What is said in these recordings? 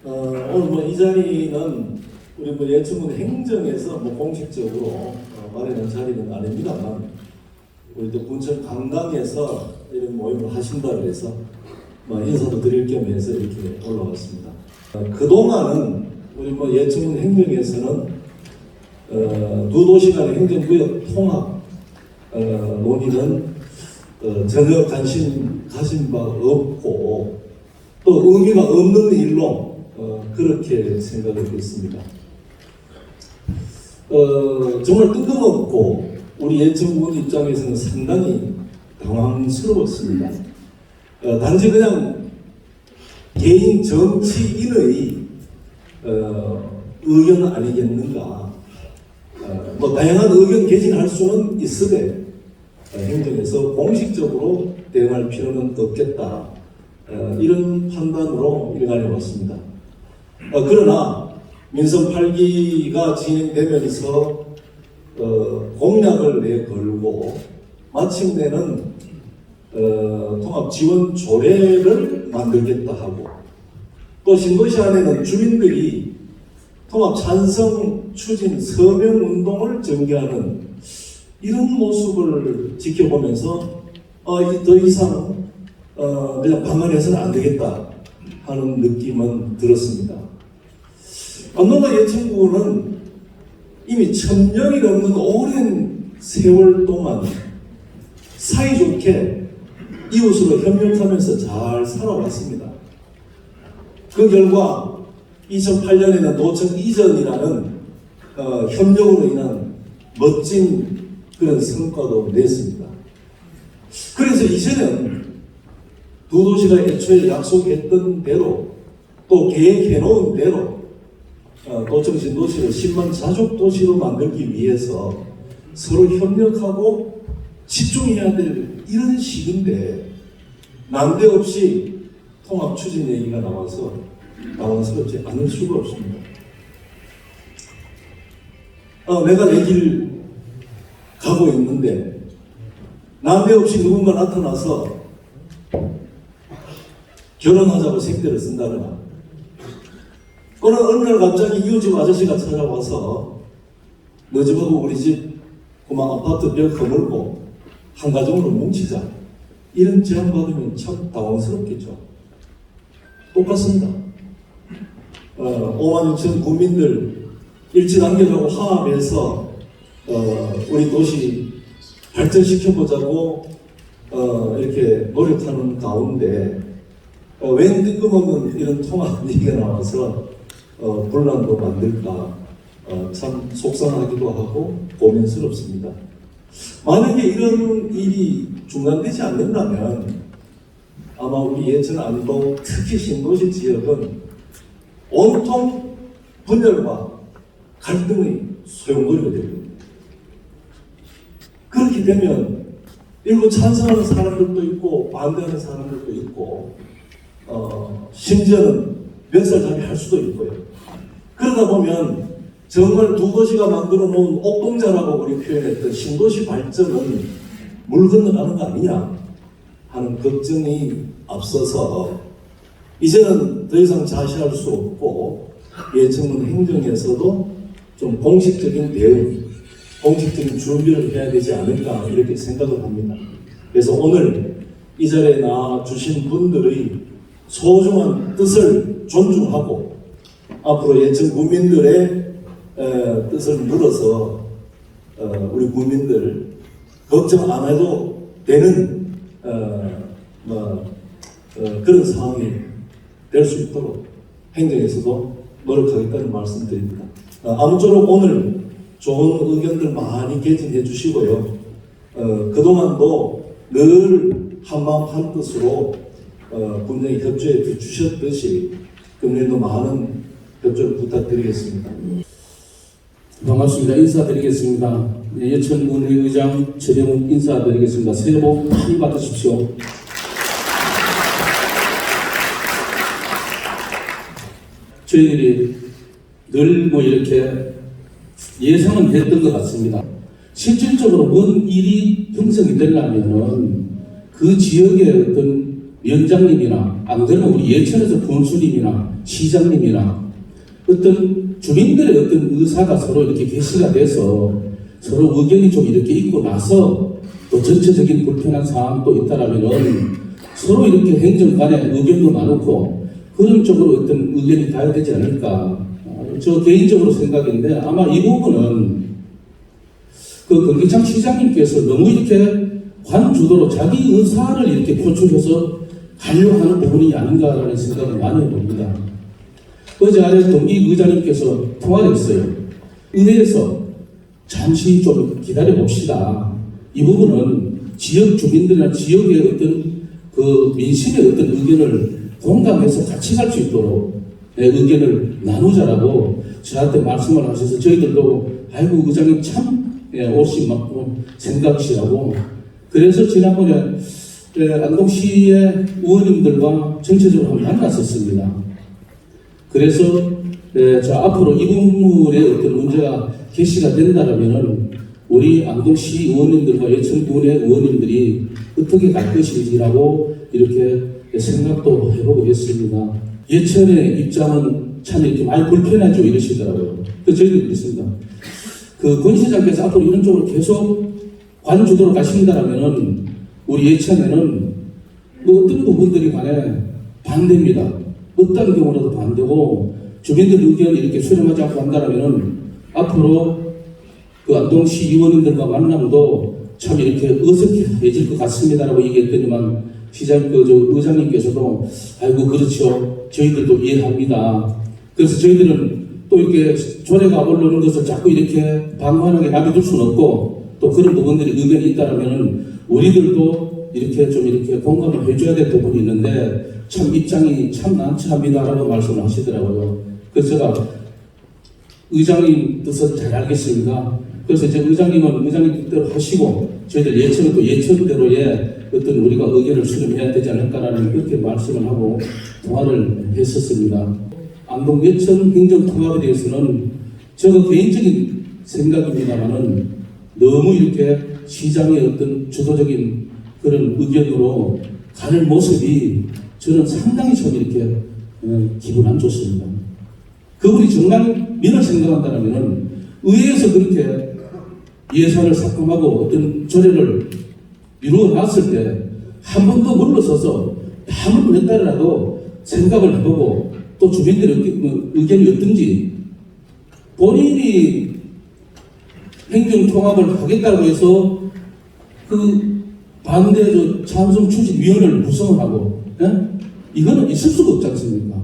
오늘 이 자리는 우리 예천군 행정에서 공식적으로 마련한 자리는 아닙니다만, 우리 또 군청 강당에서 이런 모임을 하신다고 해서 인사도 드릴 겸해서 이렇게 올라왔습니다. 그동안은 우리 예천군 행정에서는 두 도시 간의 행정구역 통합 논의는 전혀 가진 바 없고 또 의미가 없는 일로 그렇게 생각을 했습니다. 정말 뜬금없고 우리 예천군 입장에서는 상당히 당황스러웠습니다. 단지 그냥 개인 정치인의 의견 아니겠는가. 다양한 의견 개진할 수는 있으되 행정에서 공식적으로 대응할 필요는 없겠다. 이런 판단으로 일관해 왔습니다. 그러나 민선 8기가 진행되면서 공약을 내걸고 마침내는 통합지원 조례를 만들겠다 하고 또 신도시 안에는 주민들이 통합 찬성 추진 서명 운동을 전개하는 이런 모습을 지켜보면서 더 이상 그냥 방관해서는 안 되겠다 하는 느낌은 들었습니다. 안동과 예천군은 이미 1000년이 넘는 오랜 세월 동안 사이좋게 이웃으로 협력하면서 잘 살아왔습니다. 그 결과 2008년에는 도청 이전이라는 협력으로 인한 멋진 그런 성과도 냈습니다. 그래서 이제는 두 도시가 애초에 약속했던 대로 또 계획해놓은 대로 도청 신도시를 10만 자족 도시로 만들기 위해서 서로 협력하고 집중해야 될 이런 시기인데 난데없이 통합 추진 얘기가 나와서 당황스럽지 않을 수가 없습니다. 내가 내 길 가고 있는데 난데없이 누군가 나타나서 결혼하자고 색대를 쓴다거나 또는 어느 날 갑자기 이웃집 아저씨가 찾아와서 너 집하고 우리 집 그만 아파트 벽 허물고 한 가정으로 뭉치자 이런 제안 받으면 참 당황스럽겠죠. 똑같습니다. 5만 6천 국민들 일치단결하고 화합해서 우리 도시 발전시켜보자고 이렇게 노력하는 가운데 웬 뜬금없는 이런 통합 얘기가 나와서 분란도 만들까 참 속상하기도 하고 고민스럽습니다. 만약에 이런 일이 중단되지 않는다면 아마 우리 예천 안동 특히 신도시 지역은 온통 분열과 갈등의 소용돌이가 됩니다. 그렇게 되면 일부 찬성하는 사람들도 있고 반대하는 사람들도 있고 심지어는 멱살잡이 할 수도 있고요. 그러다 보면 정말 두 도시가 만들어 놓은 옥동자라고 우리 표현했던 신도시 발전은 물 건너가는 거 아니냐 하는 걱정이 앞서서 이제는 더 이상 자시할 수 없고 예천군 행정에서도 좀 공식적인 대응, 공식적인 준비를 해야 되지 않을까 이렇게 생각을 합니다. 그래서 오늘 이 자리에 나와주신 분들의 소중한 뜻을 존중하고 앞으로 예천 국민들의 뜻을 물어서 우리 국민들 걱정 안 해도 되는 그런 상황이 될 수 있도록 행정에서도 노력하겠다는 말씀드립니다. 아무쪼록 오늘 좋은 의견들 많이 개진해 주시고요. 그동안도 늘 한마음 한뜻으로 군정에 협조해 주셨듯이 금년도 많은 협조를 부탁드리겠습니다. 반갑습니다. 인사드리겠습니다. 예천군 의장 최대웅 인사드리겠습니다. 새해 복 많이 받으십시오. 저희들이 늘 이렇게 예상은 했던 것 같습니다. 실질적으로 뭔 일이 형성이 되려면은 그 지역의 어떤 위원장님이나 안 그러면 우리 예천에서 군수님이나 시장님이나 어떤 주민들의 어떤 의사가 서로 이렇게 게시가 돼서 서로 의견이 좀 이렇게 있고 나서 또 전체적인 불편한 상황도 있다라면은 서로 이렇게 행정 간에 의견도 나누고 그런 쪽으로 어떤 의견이 가야 되지 않을까. 저 개인적으로 생각인데 아마 이 부분은 그 경기창 시장님께서 너무 이렇게 관주도로 자기 의사를 이렇게 표출해서 가려고 하는 부분이 아닌가라는 생각을 많이 해봅니다. 어제 아래 동기 의장님께서 통화를 했어요. 의회에서 잠시 좀 기다려 봅시다. 이 부분은 지역 주민들이나 지역의 어떤 그 민심의 어떤 의견을 공감해서 같이 갈 수 있도록 의견을 나누자라고 저한테 말씀을 하셔서 저희들도 아이고 의장님 참 옳신 맞고 생각이시라고 그래서 지난번에 안동시의 의원님들과 전체적으로 한번 만났었습니다. 그래서 자 앞으로 이 부분에 어떤 문제가 개시가 된다면은 우리 안동시 의원님들과 예천군의 의원님들이 어떻게 갈 것인지라고 이렇게 생각도 해보고 있습니다. 예천의 입장은 참 이렇게 많이 불편하죠 이러시더라고요. 그래서 저희도 그렇습니다. 그 권 시장께서 앞으로 이런 쪽으로 계속 관주도로 가신다면은 우리 예천에는 뭐 어떤 부분들이 간에 반대입니다. 어떤 경우라도 반대고 주민들 의견이 이렇게 수렴하지 않고 한다면은 앞으로 그 안동시 의원님들과 만남도 참 이렇게 어색해질 것 같습니다라고 얘기했더니만 시장 저 의장님께서도 아이고 그렇죠 저희들도 이해합니다. 그래서 저희들은 또 이렇게 조례가 올라오는 것을 자꾸 이렇게 방관하게 남겨둘 수는 없고 또 그런 부분들이 의견이 있다라면은 우리들도 이렇게 좀 이렇게 공감을 해줘야 될 부분이 있는데 참 입장이 참 난처합니다라고 말씀을 하시더라고요. 그래서 제가 의장님 뜻은 잘 알겠습니다. 그래서 이제 의장님은 의장님 뜻대로 하시고 저희들 예천은 또 예천대로의 어떤 우리가 의견을 수렴해야 되지 않을까라는 그렇게 말씀을 하고 통화를 했었습니다. 안동 예천 행정통합에 대해서는 제가 개인적인 생각입니다만은 너무 이렇게 시장의 어떤 주도적인 그런 의견으로 가는 모습이 저는 상당히 좀 이렇게 기분 안 좋습니다. 그분이 정말 민을 생각한다면 의회에서 그렇게 예산을 삭감하고 어떤 조례를 이루어 놨을 때 한 번 더 물러서서 다음은 몇 달이라도 생각을 해보고 또 주민들의 의견이 어떤지 본인이 행정통합을 하겠다고 해서 그 반대 찬성 추진위원회를 구성하고 이거는 있을 수가 없지 않습니까?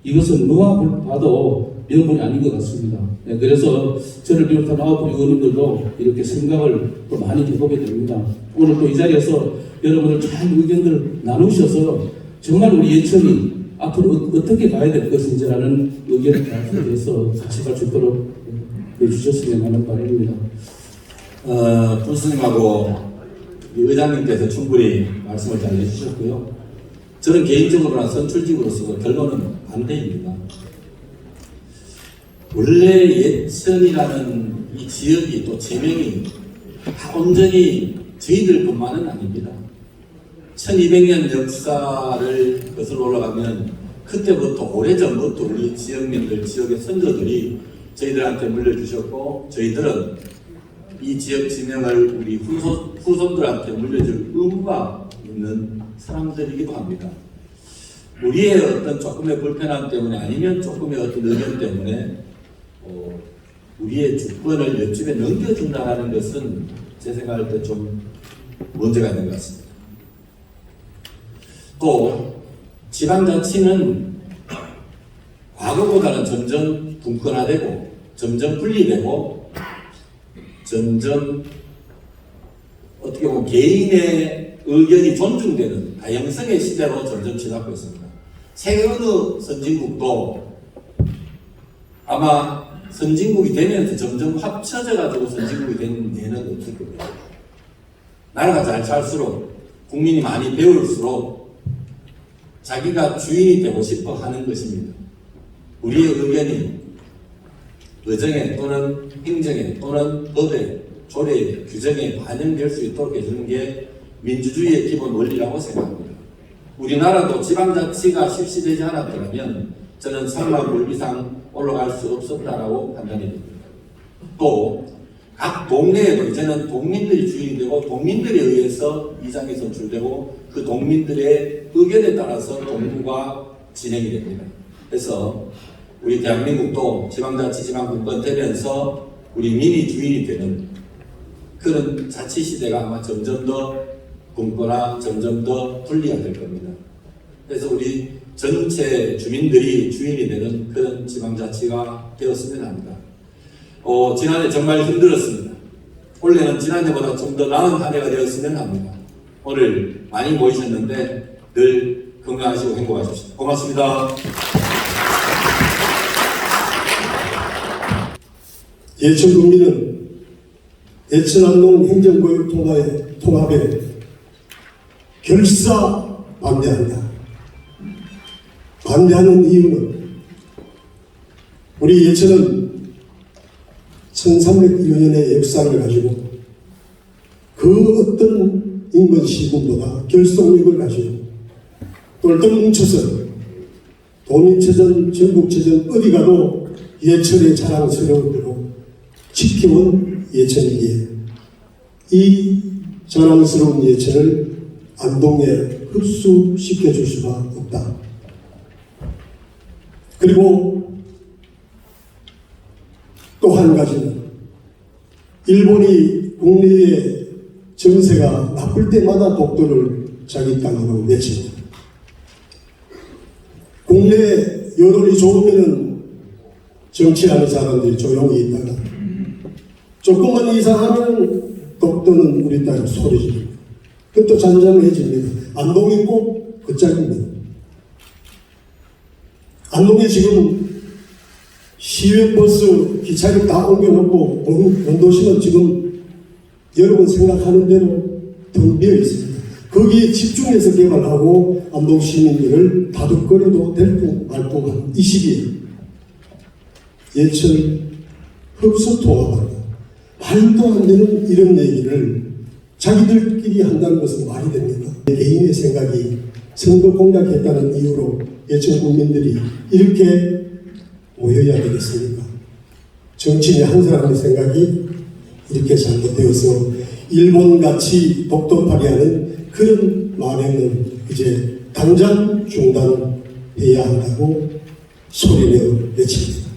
이것은 누가 봐도 명분이 아닌 것 같습니다. 그래서 저를 비롯한 아홉 의원님들도 이렇게 생각을 또 많이 해보게 됩니다. 오늘 또 이 자리에서 여러분들 잘 의견들 나누셔서 정말 우리 예천이 앞으로 어떻게 가야 될 것인지라는 의견을 대해서 같이 갈 수 있도록 해주셨으면 하는 바람입니다. 군수님하고 의장님께서 충분히 말씀을 잘 해주셨고요. 저는 개인적으로나 선출직으로서 결론은 반대입니다. 원래 예천이라는 이 지역이 또 지명이 다 온전히 저희들뿐만은 아닙니다. 1200년 역사를 거슬러 올라가면 그때부터 오래전부터 우리 지역민들, 지역의 선조들이 저희들한테 물려주셨고 저희들은 이 지역 지명을 우리 후손들한테 물려줄 의무가 있는 사람들이기도 합니다. 우리의 어떤 조금의 불편함 때문에 아니면 조금의 어떤 의견 때문에 우리의 주권을 옆집에 넘겨준다는 것은 제 생각할 때 좀 문제가 있는 것 같습니다. 또 지방자치는 과거보다는 점점 분권화되고 점점 분리되고 점점 어떻게 보면 개인의 의견이 존중되는 다양성의 시대로 점점 지나고 있습니다. 세계 어느 선진국도 아마 선진국이 되면서 점점 합쳐져 가지고 선진국이 된 예는 없을 겁니다. 나라가 잘 살수록 국민이 많이 배울수록 자기가 주인이 되고 싶어 하는 것입니다. 우리의 의견이 의정에 또는 행정에 또는 법에 조례에 규정에 반영될 수 있도록 해주는 게 민주주의의 기본 원리라고 생각합니다. 우리나라도 지방자치가 실시되지 않았더라면 저는 3만 불 이상 올라갈 수 없었다라고 판단이 됩니다. 또 각 동네에도 이제는 동민들이 주인이 되고 동민들에 의해서 이장이 선출되고 그 동민들의 의견에 따라서 동부가 진행이 됩니다. 그래서 우리 대한민국도 지방자치 지방분권 되면서 우리 민이 주인이 되는 그런 자치 시대가 아마 점점 더 분권화, 점점 더 분리화될 겁니다. 그래서 우리 전체 주민들이 주인이 되는 그런 지방자치가 되었으면 합니다. 지난해 정말 힘들었습니다. 올해는 지난해보다 좀 더 나은 한 해가 되었으면 합니다. 오늘 많이 모이셨는데 늘 건강하시고 행복하십시오. 고맙습니다. 예천국민은 예천안동 행정구역 통합에 결사 반대한다. 반대하는 이유는 우리 예천은 1300여 년의 역사를 가지고 그 어떤 인권 시군보다 결속력을 가지고 똘똘 뭉쳐서 도민체전, 전국체전 어디 가도 예천의 자랑스러운 대로 지켜온 예천이기에 이 자랑스러운 예천을 안동에 흡수시켜줄 수가 없다. 그리고 또 한 가지는 일본이 국내의 정세가 나쁠 때마다 독도를 자기 땅으로 외칩니다. 국내 여론이 좋으면은 정치하는 사람들이 조용히 있다가 조금만 이상하면 독도는 우리 땅에 소리집니다. 그것도 잔잔해집니다. 안동이 꼭 그 짝입니다. 안동에 지금 시외버스 기차를 다 옮겨놓고 본도시는 지금 여러분 생각하는 대로 텅 비어 있습니다. 거기에 집중해서 개발하고 안동 시민들을 다독거려도 될뿐 말뿐한 이 시기에 예천 흡수통합한다. 말도 안 되는 이런 얘기를 자기들끼리 한다는 것은 말이 됩니까? 개인의 생각이 선거 공략했다는 이유로 예천 국민들이 이렇게 모여야 되겠습니까? 정치인의 한 사람의 생각이 이렇게 잘못되어서 일본같이 독도파리하는 그런 만행은 이제 당장 중단해야 한다고 소리내어 외칩니다.